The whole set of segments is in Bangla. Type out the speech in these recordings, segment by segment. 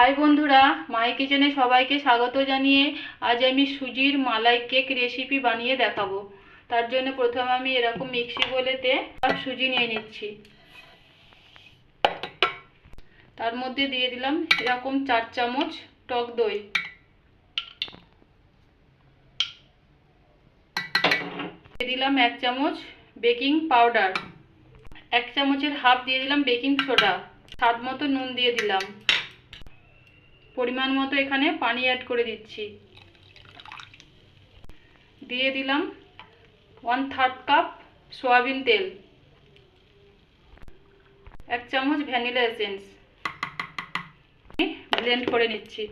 হাই বন্ধুরা, মাই কিচেনে সবাইকে স্বাগত জানিয়ে আজ আমি সুজির মালাই কেক রেসিপি বানিয়ে দেখাবো। তার জন্য প্রথমে আমি এরকম মিক্সি বোলেতে সুজি নিয়ে নিচ্ছি। তার মধ্যে দিয়ে দিলাম এরকম 4 চামচ টক দই, দিয়ে দিলাম 1 চামচ বেকিং পাউডার, 1 চামচের হাফ দিয়ে দিলাম বেকিং সোডা, স্বাদ মতো নুন দিয়ে দিলাম, পরিমাণ মতো এখানে পানি অ্যাড করে দিচ্ছি, দিয়ে দিলাম 1/3 কাপ সয়াবিন তেল, 1 চামচ ভ্যানিলা এসেন্স, ব্লেন্ড করে নিচ্ছি।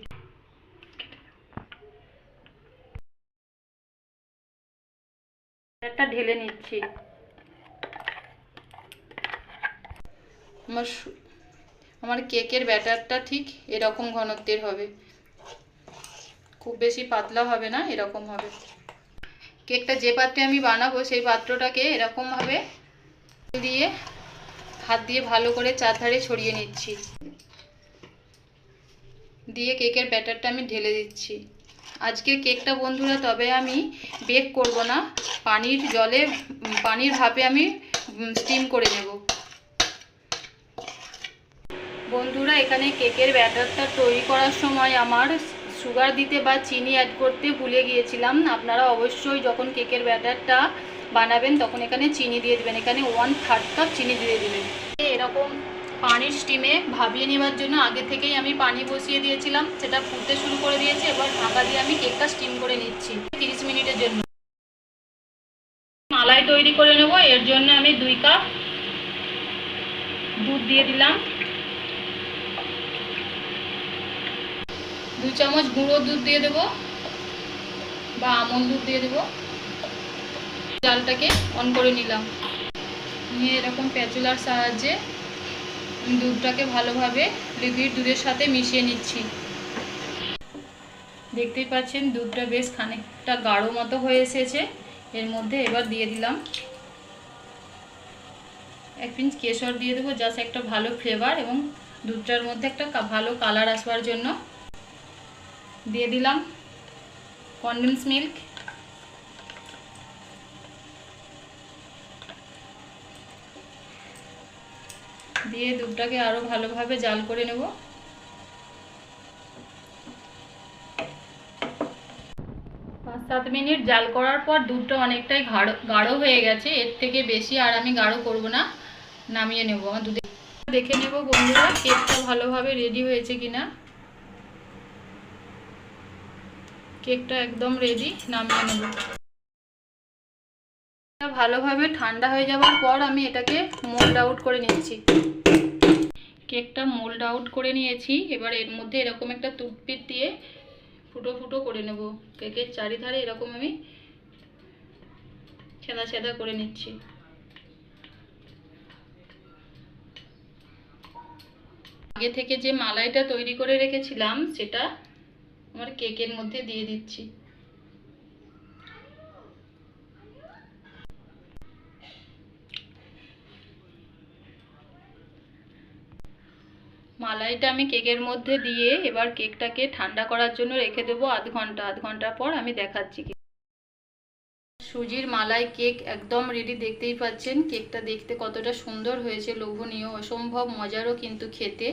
একটা ঢেলে নিচ্ছি। আমার কেকের ব্যাটারটা ঠিক এরকম ঘনত্বের হবে, খুব বেশি পাতলা হবে না, এরকম হবে। কেকটা যে পাত্রে আমি বানাবো সেই পাত্রটাকে এরকমভাবে দিয়ে হাত দিয়ে ভালো করে চারধারে ছড়িয়ে নিচ্ছি, দিয়ে কেকের ব্যাটারটা আমি ঢেলে দিচ্ছি। আজকের কেকটা বন্ধুরা তবে আমি বেক করব না, পানির ভাপে আমি স্টিম করে নেব। বন্ধুরা, এখানে কেকের ব্যাটারটা তৈরি করার সময় আমার সুগার দিতে বা চিনি অ্যাড করতে ভুলে গিয়েছিলাম। আপনারা অবশ্যই যখন কেকের ব্যাটারটা বানাবেন তখন এখানে চিনি দিয়ে দেবেন। এখানে 1/3 কাপ চিনি দিয়ে দেবেন। এরকম পানির স্টিমে ভাবিয়ে নেওয়ার জন্য আগে থেকেই আমি পানি বসিয়ে দিয়েছিলাম, সেটা ফুটতে শুরু করে দিয়েছি। এবার ঢাকা দিয়ে আমি কেকটা স্টিম করে নিচ্ছি 30 মিনিটের জন্য। মালাই তৈরি করে নেব, এর জন্য আমি 2 কাপ দুধ দিয়ে দিলাম, 2 চামচ গুঁড়ো দুধ দিয়ে দেবো বা আমন্ড দুধ দিয়ে দেবো। জালটাকে অন করে নিলাম, নিয়ে এরকম প্যাচুলার সাহায্যে দুধটাকে ভালোভাবে লিকুইড দুধের সাথে মিশিয়ে নিচ্ছি। দেখতেই পাচ্ছেন দুধটা বেশ খানিকটা গাঢ় মতো হয়ে এসেছে। এর মধ্যে এবার দিয়ে দিলাম 1 পিঞ্চ কেশর দিয়ে দেবো, জাস্ট একটা ভালো ফ্লেভার এবং দুধটার মধ্যে একটা ভালো কালার আসবার জন্য। দিয়ে দিলাম কনডেন্স মিল্ক, দিয়ে দুধটাকে আরও ভালোভাবে জাল করে নেব। 5-7 মিনিট জাল করার পর দুধটা অনেকটাই গাঢ় হয়ে গেছে। এর থেকে বেশি আর আমি গাঢ় করব না, নামিয়ে নেব। আমার দুধে দেখে নেব বন্ধুরা কেকটা ভালোভাবে রেডি হয়েছে কিনা। কেকটা একদম রেডি, নামিয়ে নেব। ভালোভাবে ঠান্ডা হয়ে যাওয়ার পর আমি এটাকে মোল্ড আউট করে নিচ্ছি। কেকটা মোল্ড আউট করে নিয়েছি। এবার এর মধ্যে এরকম একটা টুথপিক দিয়ে ফুটো ফুটো করে নেব। কেকের চারিধারে এরকম আমি ছেদা ছেদা করে নিচ্ছি। আগে থেকে যে মালাইটা তৈরি করে রেখেছিলাম সেটা আমার কেকের মধ্যে দিয়ে দিচ্ছি। মালাইটা আমি কেকের মধ্যে দিয়ে এবার কেকটাকে ঠান্ডা করার জন্য রেখে দেবো আধ ঘন্টা পর আমি দেখাচ্ছি। সুজির মালাই কেক একদম রেডি, দেখতেই পাচ্ছেন কেকটা দেখতে কতটা সুন্দর হয়েছে, লোভনীয়, অসম্ভব মজারও কিন্তু খেতে।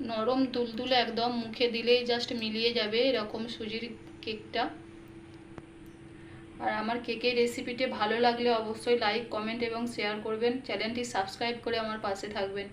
নরম তুলতুলে একদম, মুখে দিলেই জাস্ট মিলিয়ে যাবে এরকম সুজির কেকটা। আর আমার কেকের রেসিপিটি ভালো লাগলে অবশ্যই লাইক, কমেন্ট এবং শেয়ার করবেন। চ্যানেলটি সাবস্ক্রাইব করে আমার পাশে থাকবেন।